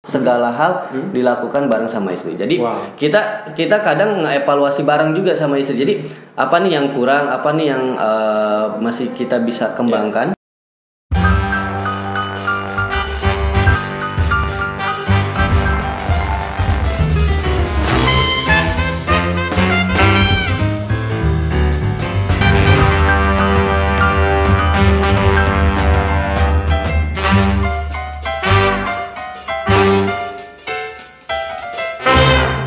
segala hal dilakukan bareng sama istri. Jadi kita kadang ngevaluasi bareng juga sama istri. Jadi apa nih yang kurang, apa nih yang masih kita bisa kembangkan.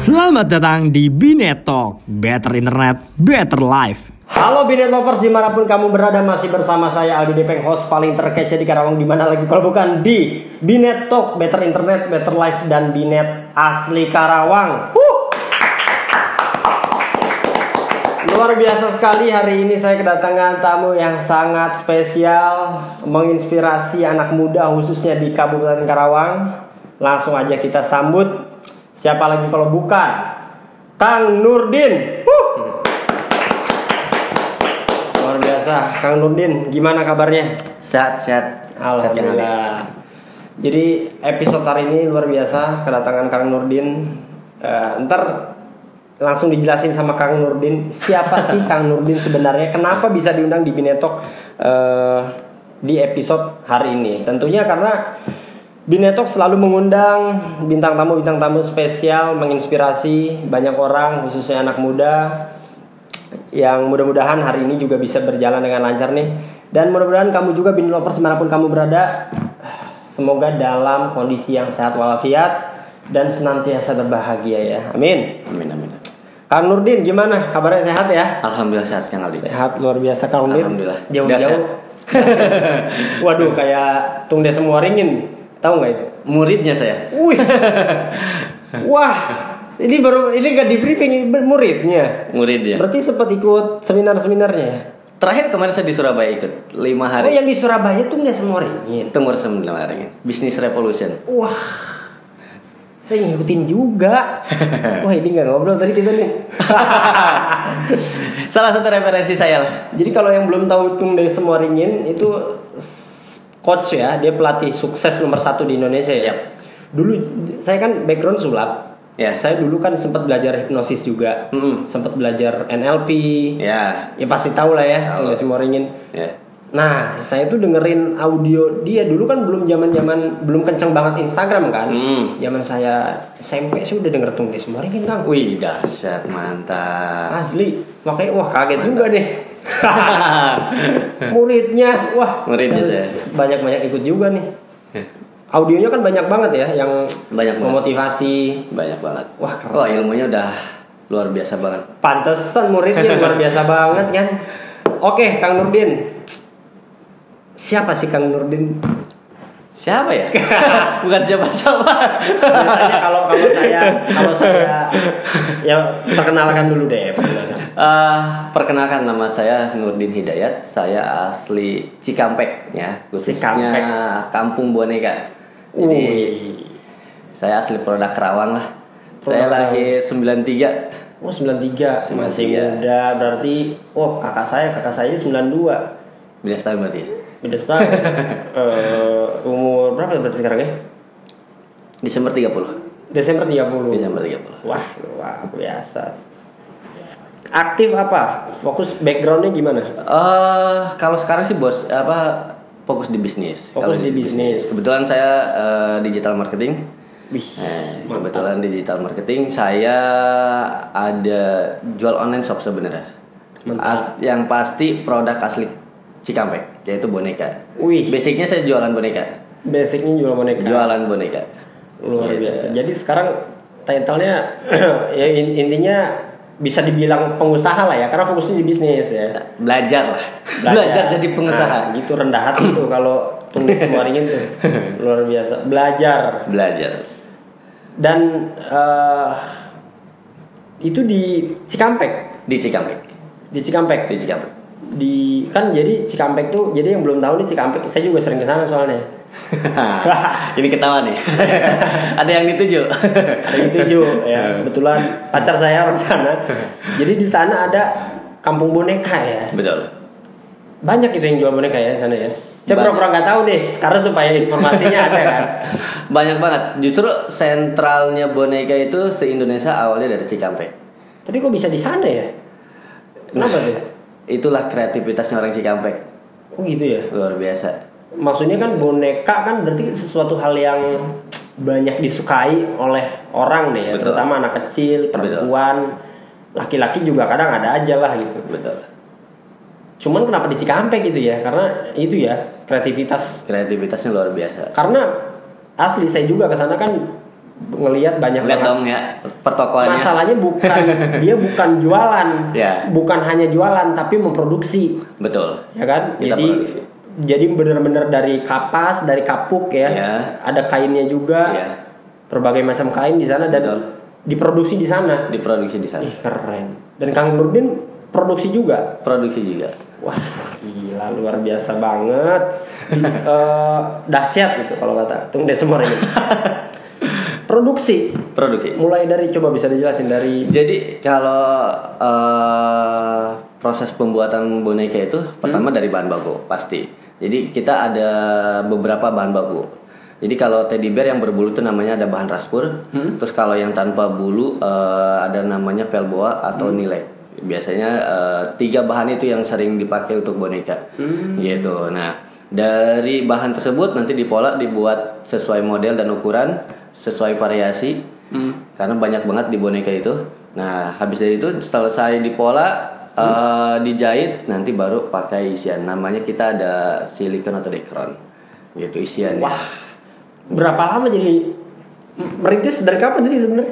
Selamat datang di Binet Talk, Better Internet, Better Life. Halo Binet Lovers, dimanapun kamu berada, masih bersama saya Aldi Depeng, host paling terkece di Karawang. Dimana lagi kalau bukan di Binet Talk, Better Internet, Better Life, dan Binet asli Karawang. Luar biasa sekali, hari ini saya kedatangan tamu yang sangat spesial, menginspirasi anak muda khususnya di Kabupaten Karawang. Langsung aja kita sambut. Siapa lagi kalau bukan Kang Nurdin. Luar biasa, Kang Nurdin, gimana kabarnya? Sehat. Alhamdulillah. Jadi episode hari ini luar biasa, kedatangan Kang Nurdin. Ntar langsung dijelasin sama Kang Nurdin, siapa sih Kang Nurdin sebenarnya, kenapa bisa diundang di Binetok di episode hari ini. Tentunya karena Binetok selalu mengundang bintang tamu spesial, menginspirasi banyak orang, khususnya anak muda, yang mudah-mudahan hari ini juga bisa berjalan dengan lancar nih. Dan mudah-mudahan kamu juga Binet Lovers dimanapun kamu berada, semoga dalam kondisi yang sehat walafiat dan senantiasa berbahagia ya. Amin. Kang Nurdin, gimana kabarnya, sehat ya? Alhamdulillah sehat Kang Aldi. Sehat, luar biasa Kang Nurdin. Alhamdulillah. Jauh-jauh. Waduh, kayak Tung Desa Muaringin. Tahu nggak itu? Muridnya saya. Wih. Wah, ini nggak di briefing, muridnya. Muridnya. Berarti sempat ikut seminar-seminarnya. Terakhir kemarin saya di Surabaya ikut 5 hari. Oh, yang di Surabaya tuh nggak semua ringin. Tunggu sebenarnya. Business Revolution. Wah, saya ngikutin juga. Wah, ini nggak ngobrol tadi kita nih. Salah satu referensi saya lah. Jadi kalau yang belum tahu Tung Desa Muaringin itu coach ya, dia pelatih sukses nomor 1 di Indonesia ya. Yep. Dulu saya kan background sulap. Ya. Saya dulu kan sempat belajar hipnosis juga. Sempat belajar NLP. Ya. Ya pasti tahu lah ya, Tung Desa Muaringin. Ya. Nah, saya tuh dengerin audio dia dulu kan belum belum kenceng banget Instagram kan. Zaman saya SMP sih udah denger Tung Desa Muaringin, Kang. Wih, dahsyat, mantap. Asli, makanya wah kaget juga deh. Muridnya banyak ikut juga nih. Audionya kan banyak banget ya yang banyak memotivasi. Banyak banget. Wah, keren. Oh, ilmunya udah luar biasa banget. Pantesan muridnya luar biasa banget kan. Oke, Kang Nurdin. Siapa sih Kang Nurdin? Siapa ya? Bukan siapa-siapa. Biasanya kalau saya ya perkenalkan dulu deh. Perkenalkan, nama saya Nurdin Hidayat. Saya asli Cikampek ya, khususnya Kampung Boneka. Jadi saya asli produk Karawang lah. Saya lahir 93. Oh, 93. Masih muda berarti. Oh, kakak saya 92. Beda tahun berarti ya? Beda tahun. Umur berapa berarti sekarang ya? Desember 30. Desember 30. Wah, luar biasa. Aktif apa? Fokus backgroundnya gimana? Kalau sekarang sih fokus di bisnis. Fokus di bisnis. Kebetulan saya digital marketing. Kebetulan digital marketing. Saya ada jual online shop sebenarnya. Yang pasti produk asli Cikampek, yaitu boneka. Wih. Basicnya saya jualan boneka. Jualan boneka. Luar biasa. Jadi sekarang title-nya ya intinya bisa dibilang pengusaha lah ya, karena fokusnya di bisnis ya. Belajar jadi pengusaha. Nah, gitu rendah hati tuh kalau Tung Desa Muaringin tuh. Luar biasa. Belajar. Dan itu di Cikampek. Di Cikampek. Kan jadi Cikampek tuh, jadi yang belum tahu nih Cikampek, saya juga sering kesana soalnya. Ini ketawa nih. Ada yang dituju ya. Kebetulan pacar saya orang sana. Jadi di sana ada kampung boneka ya. Betul. Banyak itu yang jual boneka ya sana ya. Saya pura-pura nggak tahu nih, sekarang supaya informasinya ada kan. Banyak banget. Justru sentralnya Boneka itu se-Indonesia awalnya dari Cikampek. Tapi kok bisa di sana ya? Kenapa tuh? Itulah kreativitasnya orang Cikampek. Oh gitu ya? Luar biasa. Maksudnya kan boneka kan berarti sesuatu hal yang banyak disukai oleh orang nih ya. Betul. Terutama anak kecil, perempuan, laki-laki juga kadang ada aja lah gitu. Betul. Cuman kenapa di Cikampek gitu ya? Karena itu ya kreativitasnya luar biasa. Karena asli saya juga kesana kan ngelihat banyak banget dong ya pertokoannya. Masalahnya bukan dia bukan jualan, ya. Bukan hanya jualan tapi memproduksi. Betul. Ya kan? Kita produksi. Jadi benar-benar dari kapas, dari kapuk ya. Ada kainnya juga. Ya. Berbagai macam kain di sana dan betul. Diproduksi di sana. Ih, keren. Dan Kang Nurdin produksi juga. Wah, gila luar biasa banget. Dahsyat gitu kalau kata Tung Desemor ini. Produksi. Mulai dari coba bisa dijelasin dari. Jadi kalau proses pembuatan boneka itu pertama dari bahan baku pasti. Jadi kita ada beberapa bahan baku. Jadi kalau teddy bear yang berbulu itu namanya ada bahan raspur. Terus kalau yang tanpa bulu ada namanya velboa atau nilai. Biasanya 3 bahan itu yang sering dipakai untuk boneka. Gitu. Nah, dari bahan tersebut nanti dipola dibuat sesuai model dan ukuran, sesuai variasi. Karena banyak banget di boneka itu. Nah, habis dari itu selesai dipola, dijahit, nanti baru pakai isian. Namanya kita ada silikon atau dekron. Gitu isiannya. Wah. Berapa lama jadi merintis dari kapan sih sebenarnya?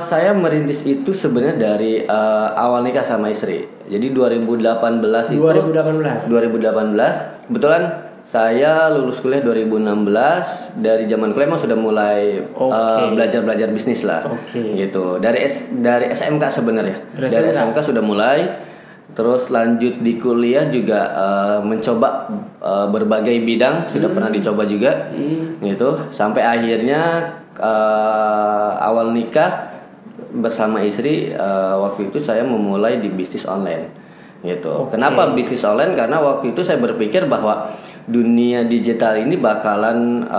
Saya merintis itu sebenarnya dari awal nikah sama istri. Jadi 2018 itu. 2018. Kebetulan saya lulus kuliah 2016. Dari zaman kuliah emang sudah mulai belajar bisnis lah. Gitu. Dari SMK sebenarnya. Dari SMK sudah mulai. Terus lanjut di kuliah juga mencoba berbagai bidang sudah pernah dicoba juga. Gitu. Sampai akhirnya awal nikah bersama istri waktu itu saya memulai di bisnis online gitu. Kenapa bisnis online? Karena waktu itu saya berpikir bahwa dunia digital ini bakalan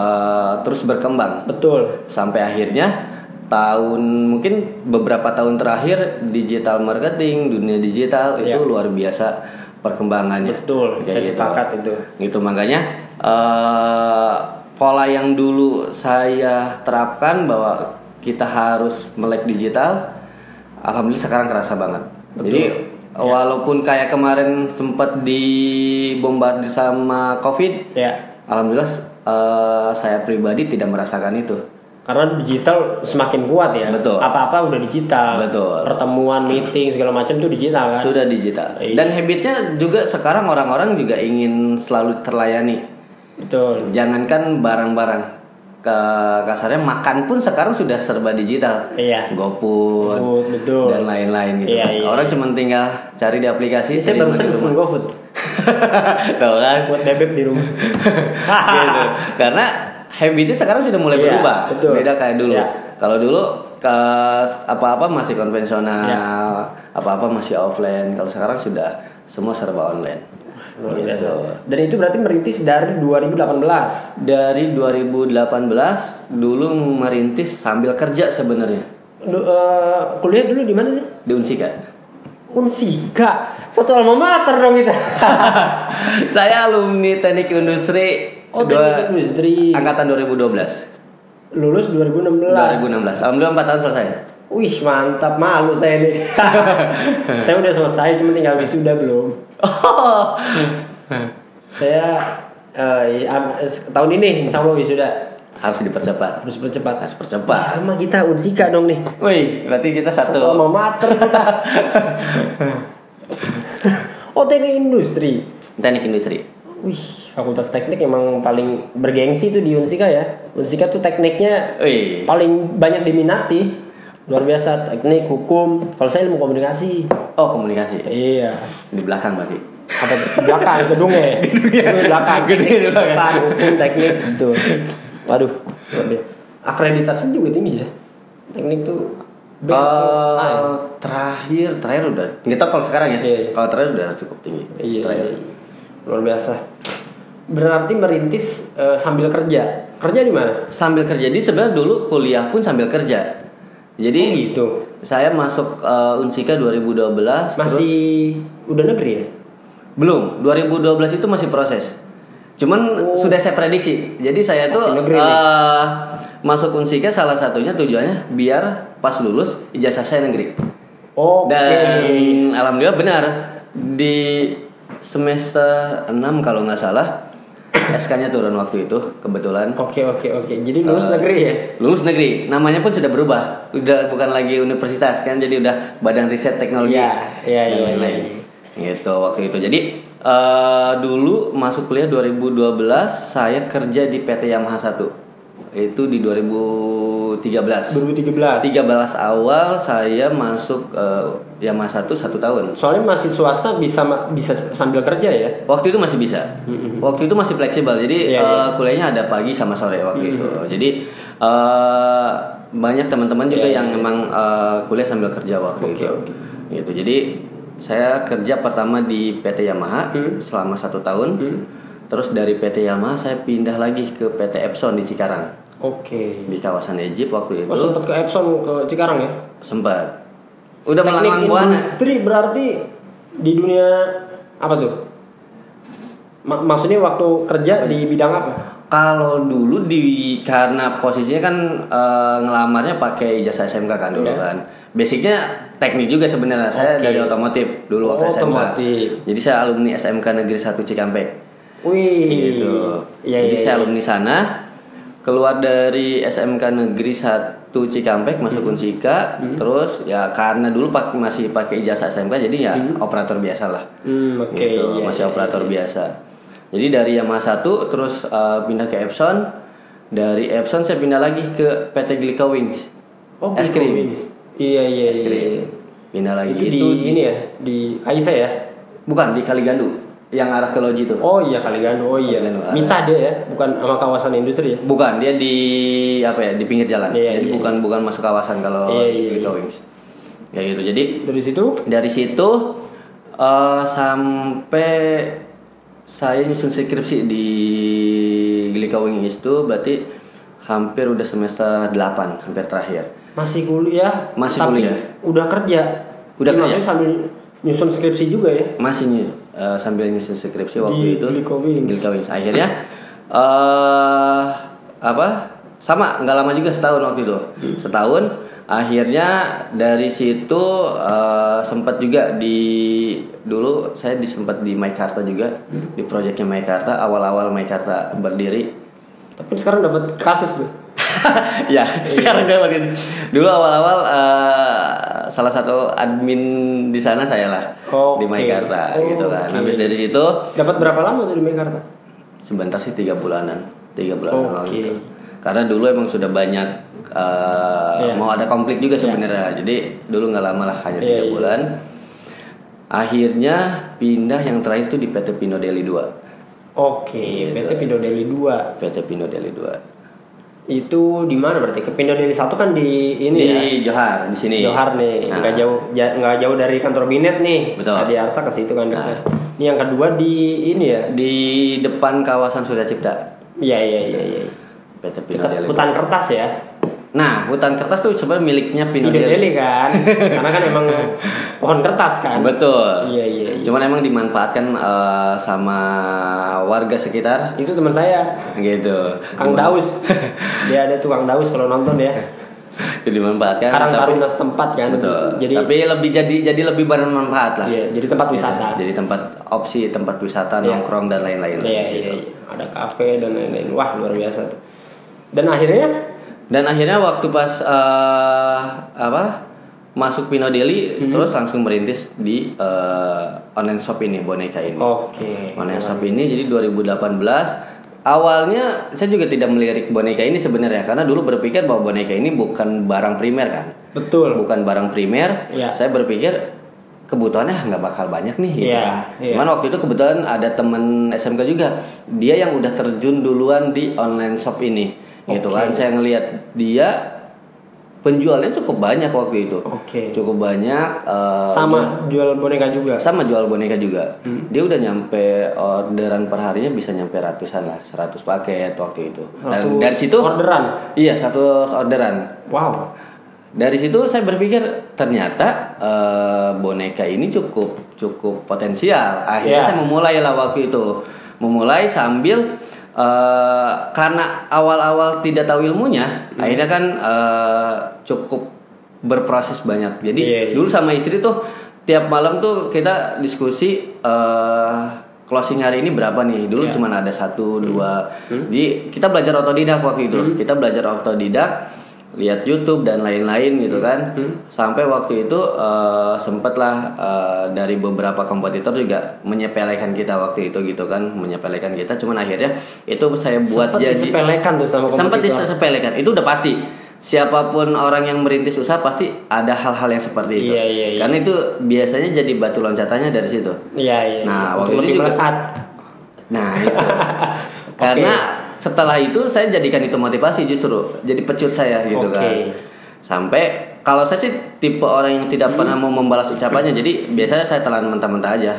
terus berkembang. Betul. Sampai akhirnya mungkin beberapa tahun terakhir digital marketing, dunia digital itu luar biasa perkembangannya. Betul. Saya sepakat itu. Gitu makanya pola yang dulu saya terapkan bahwa kita harus melek digital, alhamdulillah sekarang kerasa banget. Betul. Jadi walaupun kayak kemarin sempat dibombardir sama COVID, alhamdulillah saya pribadi tidak merasakan itu. Karena digital semakin kuat ya. Betul. Apa-apa udah digital. Betul. Pertemuan, meeting segala macam itu digital kan. Sudah digital. Dan habitnya juga sekarang orang-orang juga ingin selalu terlayani. Betul. Jangankan barang-barang, kasarnya makan pun sekarang sudah serba digital. GoFood, betul. Dan lain-lain gitu. Orang cuma tinggal cari di aplikasi. Saya barusan pesen GoFood. Tahu kan? Buat bebek di rumah. Gitu. Karena habitnya sekarang sudah mulai berubah. Beda kayak dulu. Kalau dulu apa-apa masih konvensional, apa-apa masih offline. Kalau sekarang sudah semua serba online. Gitu. Dan itu berarti merintis dari 2018. Dari 2018 dulu merintis sambil kerja sebenarnya. Kuliah dulu di mana sih? Di Unsika. Satu alma mater dong kita. Saya alumni Teknik Industri. Teknik Industri. Angkatan 2012. Lulus 2016. Alhamdulillah 4 tahun selesai. Wih mantap, malu saya nih. Saya udah selesai, cuma tinggal wisuda belum. Saya tahun ini insya Allah wisuda. Harus dipercepat. Sama kita Unsika dong nih. Wih, berarti kita satu alma mater kita. Teknik Industri. Wih, fakultas teknik emang paling bergengsi tuh di Unsika ya. Unsika tuh tekniknya paling banyak diminati. Luar biasa, teknik, hukum. Kalau saya ilmu komunikasi. Komunikasi. Iya. Di belakang berarti. Apa di belakang gedungnya? Di belakang. Gede di belakang. Hukum, teknik gitu. Waduh, akreditasi juga tinggi ya. Teknik tuh terakhir udah. Nggak tahu kalau sekarang ya. Kalau terakhir udah cukup tinggi. Iya. Luar biasa. berarti merintis sambil kerja. Kerja di mana? Sambil kerja. Jadi sebenarnya dulu kuliah pun sambil kerja. Jadi gitu. Saya masuk Unsika 2012. Masih udah negeri ya? Belum. 2012 itu masih proses. Cuman sudah saya prediksi. Jadi saya tuh masuk Unsika salah satunya tujuannya biar pas lulus ijazah saya negeri. Dan alhamdulillah benar di semester 6 kalau nggak salah SK-nya turun waktu itu kebetulan. Oke. Jadi lulus negeri ya? Lulus negeri. Namanya pun sudah berubah. Udah bukan lagi universitas kan, jadi udah Badan Riset Teknologi. Iya. Gitu waktu itu. Jadi dulu masuk kuliah 2012, saya kerja di PT Yamaha 1. Itu di 2013 awal saya masuk Yamaha 1 tahun. Soalnya masih swasta bisa sambil kerja ya? Waktu itu masih bisa. Waktu itu masih fleksibel. Jadi kuliahnya ada pagi sama sore waktu itu. Jadi banyak teman-teman juga yang memang kuliah sambil kerja waktu itu. Gitu. Jadi saya kerja pertama di PT Yamaha selama 1 tahun. Terus dari PT Yamaha saya pindah lagi ke PT Epson di Cikarang. Di kawasan Egypt waktu itu. Sempat ke Epson ke Cikarang ya? Sempat. Udah melanglang buana. Industri berarti di dunia apa tuh? Maksudnya waktu kerja di bidang apa? Kalau dulu karena posisinya kan ngelamarnya pakai ijazah SMK kan dulu kan. Basicnya teknik juga sebenarnya. Saya dari otomotif dulu waktu SMK. Jadi saya alumni SMK Negeri 1 Cikampek. Gitu. Jadi saya alumni sana. Keluar dari SMK Negeri 1 Cikampek masuk Unsika. Terus ya karena dulu masih pakai ijazah SMK, jadi ya operator biasa lah. Gitu, masih operator biasa. Jadi dari Yamaha 1 terus pindah ke Epson. Dari Epson saya pindah lagi ke PT Glika Wings. Es krim. Iya. Pindah lagi itu di ini ya, di Kaisa ya? Bukan, di Kaligandu. Yang arah ke Loji itu. Kaligandu. Misah dia ya, bukan sama kawasan industri ya? Bukan, dia di di pinggir jalan. Jadi bukan masuk kawasan kalau Glika Wings. Kayak gitu. Jadi dari situ sampai saya nyusun skripsi di Glika Wings itu berarti hampir udah semester 8, hampir terakhir. Masih kuliah? Tapi udah kerja? Maksudnya sambil nyusun skripsi juga ya? Masih sambil nyusun skripsi waktu itu Glika Wings. Akhirnya sama nggak lama juga, setahun waktu itu. Setahun. Akhirnya dari situ sempat juga dulu saya sempat di Meikarta juga, di proyeknya Meikarta. Awal-awal Meikarta berdiri. Tapi sekarang dapat kasus tuh. Sekarang dapat kasus. Dulu awal-awal salah satu admin di sana saya lah, di Meikarta gitu kan. Habis dari situ dapat berapa lama tuh di Meikarta? Sebentar sih 3 bulanan gitu. Karena dulu emang sudah banyak mau ada konflik juga sebenarnya. Jadi dulu nggak lama lah, hanya 3 bulan. Akhirnya pindah yang terakhir itu di PT Pino Deli 2. PT Pino Deli 2. PT Pino Deli 2. Itu di mana berarti? Ke Pino Deli 1 kan di ini di Johar, di sini. Johar nih, nggak jauh dari kantor Binet nih. Betul. Di Arsa ke situ kan dekat. Ini yang kedua di ini ya, di depan kawasan Surya Cipta. Iya. PT Pino Deli. Hutan kertas ya. Nah, hutan kertas tuh sebenarnya miliknya Pino Deli kan. Karena kan emang pohon kertas kan. Betul. Iya. Cuman emang dimanfaatkan sama warga sekitar. Itu teman saya. Gitu. Kang Daus. Dia ada tukang Daus kalau nonton ya. Itu dimanfaatkan. Karang Taruna setempat kan. Betul. Tapi lebih jadi lebih bermanfaat lah. Iya, jadi tempat wisata. Jadi tempat wisata, nongkrong dan lain-lain. Iya. Ada kafe dan lain-lain. Wah, luar biasa tuh. Dan akhirnya waktu pas masuk Pino Deli, terus langsung merintis di online shop ini, boneka ini. Online shop ini jadi 2018. Awalnya saya juga tidak melirik boneka ini sebenarnya, karena dulu berpikir bahwa boneka ini bukan barang primer kan. Betul. Bukan barang primer. Saya berpikir kebutuhannya nggak bakal banyak nih gitu kan. Cuman waktu itu kebetulan ada teman SMK juga, dia yang udah terjun duluan di online shop ini. Gitu kan, saya ngelihat dia penjualnya cukup banyak waktu itu. Oke. Cukup banyak. Sama jual boneka juga. Sama jual boneka juga. Dia udah nyampe orderan per harinya bisa nyampe ratusan lah, 100 paket waktu itu. Dan dari situ orderan. Iya, 100 orderan. Wow. Dari situ saya berpikir ternyata boneka ini cukup potensial. Akhirnya saya memulai lah waktu itu. Memulai sambil karena awal-awal tidak tahu ilmunya, akhirnya kan cukup berproses banyak. Jadi dulu sama istri tuh tiap malam tuh kita diskusi closing hari ini berapa nih. Dulu cuma ada 1, 2. Jadi kita belajar otodidak waktu itu. Kita belajar otodidak, lihat YouTube dan lain-lain gitu kan. Sampai waktu itu sempatlah dari beberapa kompetitor juga menyepelekan kita waktu itu gitu kan, menyepelekan kita. Cuman akhirnya itu saya buat sempet jadi disepelekan tuh sama kompetitor. Sempat disepelekan. Itu udah pasti. Siapapun orang yang merintis usaha pasti ada hal-hal yang seperti itu. Iya. Karena itu biasanya jadi batu loncatannya dari situ. Iya. Nah, waktu itu juga Nah, itu. Karena setelah itu saya jadikan itu motivasi, justru jadi pecut saya gitu kan. Sampai kalau saya sih tipe orang yang tidak pernah mau membalas ucapannya, jadi biasanya saya telan mentah-mentah aja,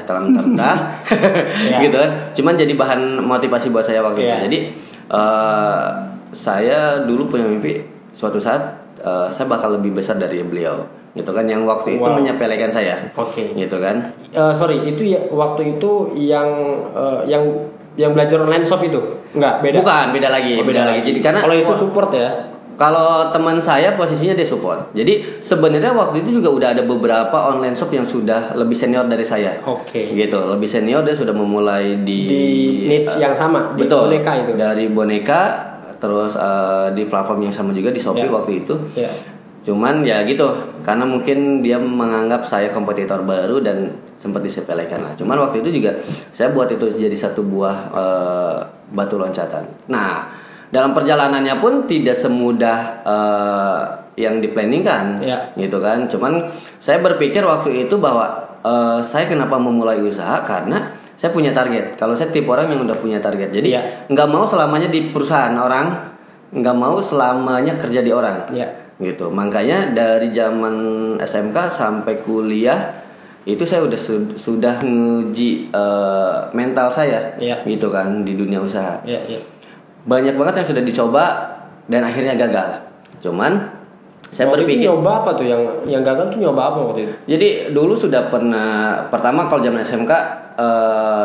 gitu kan. Cuman jadi bahan motivasi buat saya waktu itu. Jadi saya dulu punya mimpi suatu saat saya bakal lebih besar dari beliau, gitu kan. Yang waktu itu menyepelekan saya, gitu kan. Sorry, itu ya waktu itu yang belajar online shop itu enggak beda? Bukan, beda lagi. Jadi karena kalau itu support ya. Kalau teman saya posisinya dia support. Jadi sebenarnya waktu itu juga udah ada beberapa online shop yang sudah lebih senior dari saya. Gitu, lebih senior, dia sudah memulai di niche yang sama, di betul, boneka itu. Dari boneka terus di platform yang sama juga di Shopee waktu itu. Cuman ya gitu, karena mungkin dia menganggap saya kompetitor baru dan sempat disepelekan lah. Cuman waktu itu juga saya buat itu jadi satu buah batu loncatan. Nah, dalam perjalanannya pun tidak semudah yang diplanningkan, gitu kan. Cuman saya berpikir waktu itu bahwa saya kenapa memulai usaha, karena saya punya target. Kalau saya tipe orang yang udah punya target, jadi nggak mau selamanya di perusahaan orang, nggak mau selamanya kerja di orang. Gitu. Makanya dari zaman SMK sampai kuliah itu saya sudah nguji mental saya, gitu kan, di dunia usaha. Banyak banget yang sudah dicoba dan akhirnya gagal. Cuman saya berpikir nyoba apa tuh yang gagal tuh, nyoba apa waktu itu? Jadi dulu sudah pernah, pertama kalau zaman SMK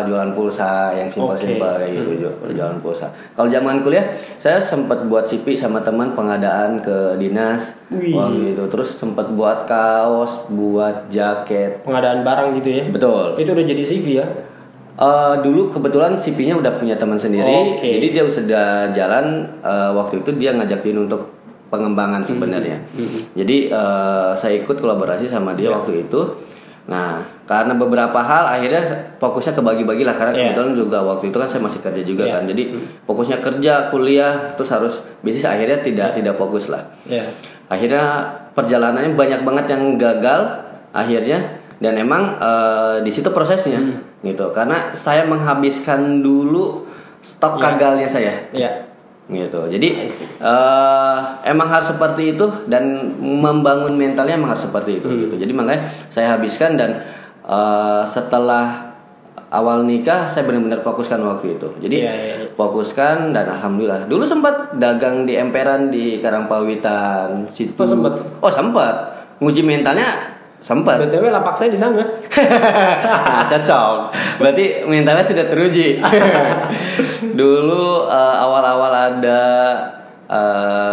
jualan pulsa yang simpel-simpel kayak gitu, jualan pulsa. Kalau zaman kuliah saya sempat buat CV sama teman pengadaan ke dinas, gitu. Terus sempat buat kaos, buat jaket, pengadaan barang gitu ya. Betul. Itu udah jadi CV ya? Dulu kebetulan CV-nya udah punya teman sendiri, jadi dia sudah jalan. Waktu itu dia ngajakin untuk pengembangan sebenarnya. Jadi saya ikut kolaborasi sama dia waktu itu. Nah, karena beberapa hal akhirnya fokusnya kebagi-bagi lah, karena kebetulan juga waktu itu kan saya masih kerja juga kan. Jadi fokusnya kerja, kuliah, terus harus bisnis, akhirnya tidak fokus lah. Akhirnya perjalanannya banyak banget yang gagal akhirnya, dan emang di situ prosesnya gitu. Karena saya menghabiskan dulu stok gagalnya saya. Gitu. Jadi emang harus seperti itu, dan membangun mentalnya emang harus seperti itu gitu. Jadi makanya saya habiskan, dan setelah awal nikah saya benar-benar fokuskan waktu itu. Jadi fokuskan, dan alhamdulillah dulu sempat dagang di emperan di Karangpawitan situ. Sempat nguji mentalnya. Sempat. BTW lapak saya di sana. Nah, cocok. Berarti mentalnya sudah teruji. Dulu awal-awal ada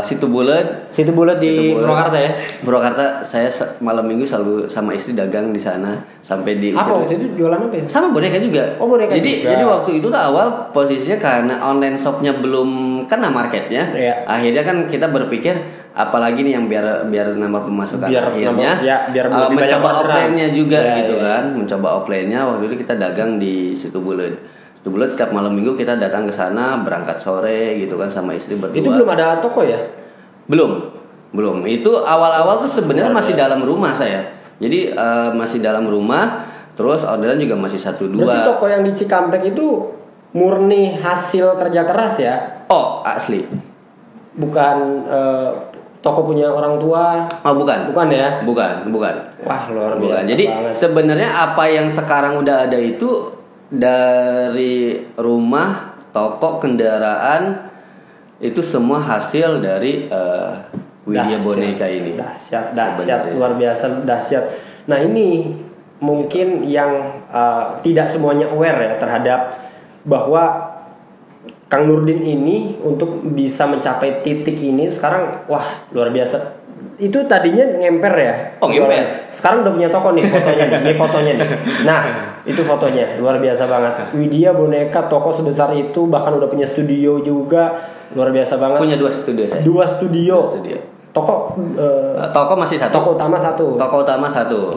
situ bulat di Purwakarta ya. Purwakarta, saya malam minggu selalu sama istri dagang di sana sampai di. Apa waktu itu jualan apa ya? Sama boneka juga. Boneka. Jadi waktu itu tuh awal posisinya karena online shopnya belum kena marketnya. Akhirnya kan kita berpikir apalagi nih yang biar nambah pemasukan, akhirnya biar mencoba offline-nya juga gitu kan. Mencoba offline-nya waktu itu kita dagang di situ bulat. Situ bulat setiap malam minggu kita datang ke sana, berangkat sore gitu kan sama istri berdua. Itu belum ada toko ya? Belum. Itu awal-awal tuh sebenarnya masih dalam rumah saya. Jadi masih dalam rumah, terus orderan juga masih 1-2. Berarti toko yang di Cikampek itu murni hasil kerja keras ya? Oh, asli. Bukan toko punya orang tua. Oh bukan. Bukan ya? Bukan. Wah luar Bukan. biasa. Jadi banget. sebenarnya apa yang sekarang udah ada itu dari rumah, toko, kendaraan itu semua hasil dari Widya Boneka ini. Dahsyat, Sebenarnya. luar biasa dahsyat. Nah ini mungkin yang tidak semuanya aware ya terhadap bahwa Kang Nurdin ini untuk bisa mencapai titik ini sekarang wah luar biasa. Itu tadinya ngemper ya? Oh ngemper. Sekarang udah punya toko nih fotonya nih. Ini fotonya nih. Nah itu fotonya luar biasa banget. Widya Boneka toko sebesar itu bahkan udah punya studio juga luar biasa banget. Punya 2 studio saya. 2 studio. Toko Toko masih 1. Toko utama 1. Toko utama 1.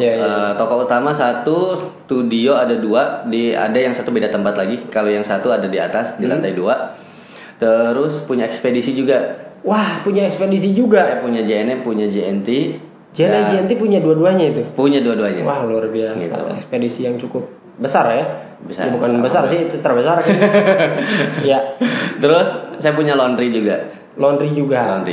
Toko utama 1, studio ada 2. Ada yang satu beda tempat lagi. Kalau yang satu ada di atas di lantai 2. Terus punya ekspedisi juga. Wah, punya ekspedisi juga. Saya punya JNE, punya JNT. JNT punya dua-duanya itu. Punya dua-duanya. Wah, luar biasa. Gitu. Ekspedisi yang cukup besar ya. Besar. Ya, bukan besar sih, itu terbesar. Ya. Terus saya punya laundry juga. Laundry juga.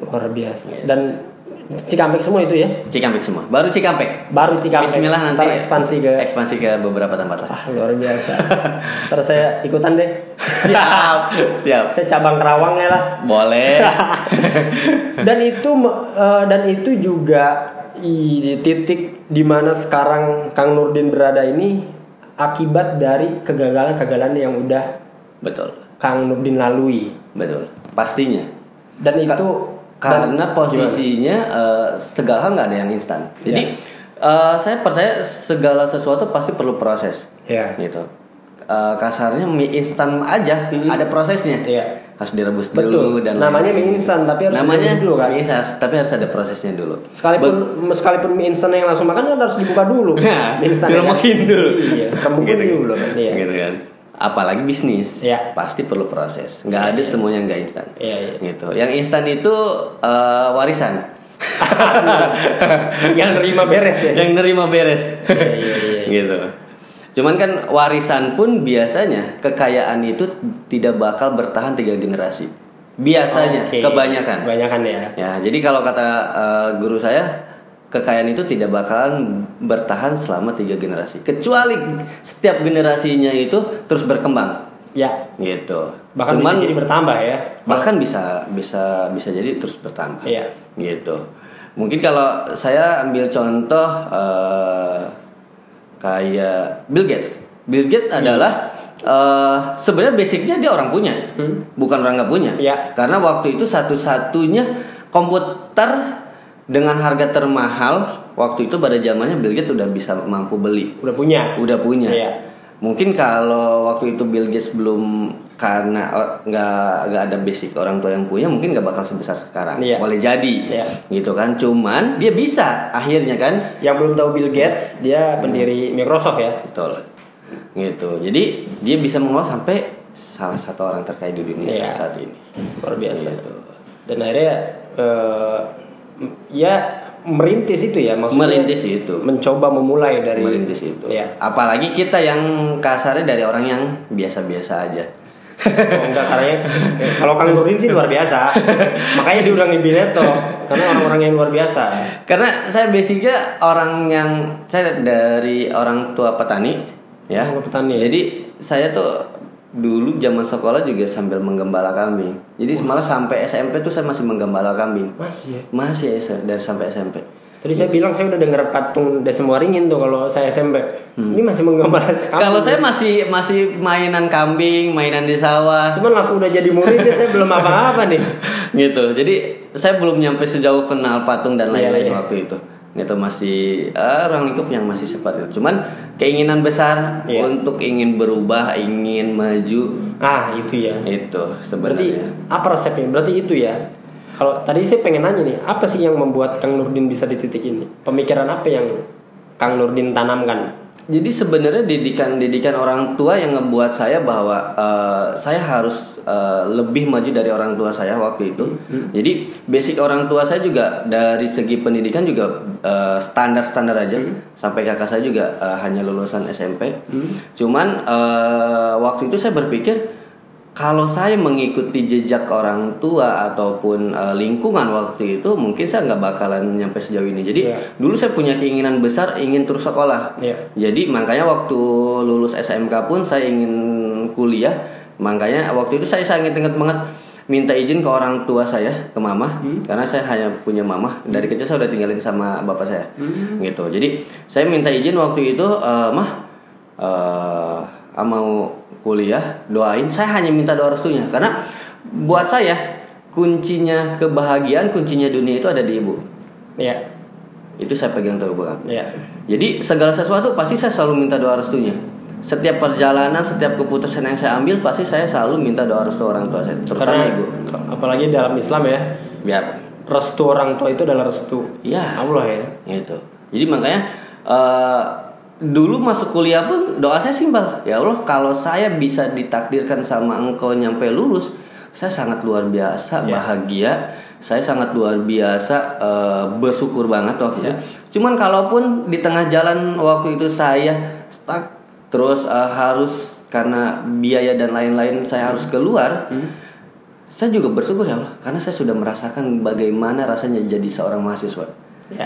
Luar biasa. Dan Cikampek semua itu ya? Cikampek semua. Baru Cikampek. Bismillah nanti ntar ekspansi ke beberapa tempat lah. Wah, luar biasa. Terus saya ikutan deh. Siap. Saya cabang Kerawang ya lah. Boleh. dan itu juga di titik dimana sekarang Kang Nurdin berada ini akibat dari kegagalan-kegagalan yang udah Betul. Kang Nurdin lalui. Betul. Pastinya. Dan itu karena posisinya segala hal nggak ada yang instan. Jadi saya percaya segala sesuatu pasti perlu proses. Ya. Gitu. Kasarnya mie instan aja ada prosesnya. Iya. Harus direbus dulu dan namanya mie instan tapi harus direbus dulu kan. Mie instan, tapi harus ada prosesnya dulu. Sekalipun mie instan yang langsung makan kan harus dibuka dulu. Nah, mie instan diremukin dulu. Iya, remukin dulu kan. Iya. Gitu kan. Apalagi bisnis, ya. Pasti perlu proses. Nggak ada semuanya nggak instan. Iya. Gitu. Yang instan itu warisan. Yang nerima beres ya. Yang nerima beres. Iya. Gitu. Cuman kan warisan pun biasanya kekayaan itu tidak bakal bertahan 3 generasi. Biasanya, kebanyakan. Kebanyakan ya. Ya, jadi kalau kata guru saya, kekayaan itu tidak bakalan bertahan selama 3 generasi. Kecuali setiap generasinya itu terus berkembang. Ya. Gitu. Bahkan bisa jadi bertambah ya. Bahkan bisa jadi terus bertambah. Iya. Gitu. Mungkin kalau saya ambil contoh kayak Bill Gates. Bill Gates adalah sebenarnya basicnya dia orang punya, bukan orang nggak punya. Ya. Karena waktu itu satu-satunya komputer dengan harga termahal waktu itu pada zamannya Bill Gates udah bisa mampu beli. Udah punya. Iya. Mungkin kalau waktu itu Bill Gates belum karena nggak ada basic orang tua yang punya, mungkin nggak bakal sebesar sekarang. Iya. Boleh jadi, gitu kan. Cuman dia bisa akhirnya kan. Yang belum tahu Bill Gates, dia pendiri Microsoft ya. Betul. Gitu. Jadi dia bisa mengolah sampai salah satu orang terkaya di dunia saat ini. Luar biasa. Gitu. Dan akhirnya ya merintis itu ya, maksudnya merintis itu, mencoba memulai dari merintis itu. Ya. Apalagi kita yang kasarnya dari orang yang biasa-biasa aja. Enggak, karena kalau Kang Nurdin sih luar biasa. Makanya diundang di Bineto karena orang-orang yang luar biasa. Karena saya basicnya saya dari orang tua petani, ya. Petani. Jadi saya tuh dulu zaman sekolah juga sambil menggembala kambing. Jadi malah sampai SMP tuh saya masih menggembala kambing. Masih ya? Masih ya, dari sampai SMP. Tadi saya bilang saya udah denger patung Desa Muaringin tuh kalau saya SMP. Ini masih menggembala kambing. Kalau saya masih mainan kambing, mainan di sawah. Cuman langsung udah jadi murid ya, saya belum apa-apa nih. Gitu. Jadi saya belum nyampe sejauh kenal patung dan lain-lain waktu itu. Gitu masih ruang lingkup yang masih seperti itu. Cuman keinginan besar untuk ingin berubah, ingin maju. Itu ya. Itu sebenarnya. Berarti apa resepnya? Berarti itu ya. Kalau tadi saya pengen nanya nih, apa sih yang membuat Kang Nurdin bisa di titik ini? Pemikiran apa yang Kang Nurdin tanamkan? Jadi sebenarnya didikan orang tua yang ngebuat saya bahwa saya harus lebih maju dari orang tua saya waktu itu. Jadi basic orang tua saya juga dari segi pendidikan juga standar aja. Sampai kakak saya juga hanya lulusan SMP. Cuman waktu itu saya berpikir kalau saya mengikuti jejak orang tua ataupun lingkungan waktu itu, mungkin saya nggak bakalan nyampe sejauh ini. Jadi dulu saya punya keinginan besar ingin terus sekolah. Jadi makanya waktu lulus SMK pun saya ingin kuliah. Makanya waktu itu saya sangat ingat banget minta izin ke orang tua saya, ke mama, karena saya hanya punya mama. Dari kecil saya udah tinggalin sama bapak saya, gitu. Jadi saya minta izin waktu itu, mah, mau kuliah, doain. Saya hanya minta doa restunya, karena buat saya kuncinya kebahagiaan, kuncinya dunia itu ada di ibu. Iya. Itu saya pegang teguh banget. Iya. Jadi segala sesuatu pasti saya selalu minta doa restunya. Setiap perjalanan, setiap keputusan yang saya ambil, pasti saya selalu minta doa restu orang tua saya, terutama ibu. Apalagi dalam Islam ya. Ya. Restu orang tua itu adalah restu Allah ya. Gitu. Jadi makanya dulu masuk kuliah pun doa saya simpel. Ya Allah, kalau saya bisa ditakdirkan sama Engkau nyampe lulus, saya sangat luar biasa bahagia. Saya sangat luar biasa bersyukur banget waktu itu. Cuman kalaupun di tengah jalan waktu itu saya stuck, terus harus karena biaya dan lain-lain saya harus keluar, saya juga bersyukur ya Allah, karena saya sudah merasakan bagaimana rasanya jadi seorang mahasiswa.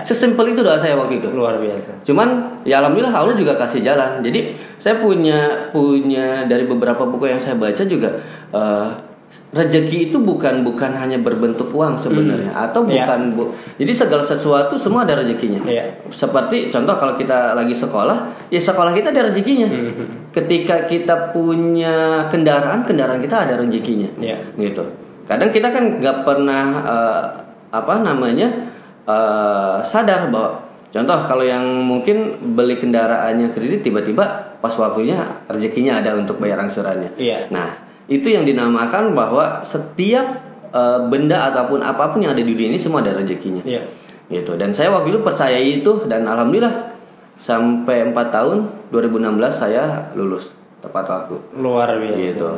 Sesimpel itu doa saya waktu itu. Luar biasa. Cuman ya alhamdulillah Allah juga kasih jalan. Jadi saya punya dari beberapa buku yang saya baca juga, rezeki itu bukan hanya berbentuk uang sebenarnya, atau bukan jadi segala sesuatu semua ada rezekinya. Seperti contoh kalau kita lagi sekolah, ya sekolah kita ada rezekinya. Ketika kita punya kendaraan kita ada rezekinya. Gitu. Kadang kita kan nggak pernah sadar bahwa contoh kalau yang mungkin beli kendaraannya kredit, tiba-tiba pas waktunya rezekinya ada untuk bayar angsurannya. Nah, itu yang dinamakan bahwa setiap benda ataupun apapun yang ada di dunia ini semua ada rezekinya. Gitu. Dan saya waktu itu percaya itu, dan alhamdulillah sampai 4 tahun 2016 saya lulus tepat waktu. Luar biasa. Gitu.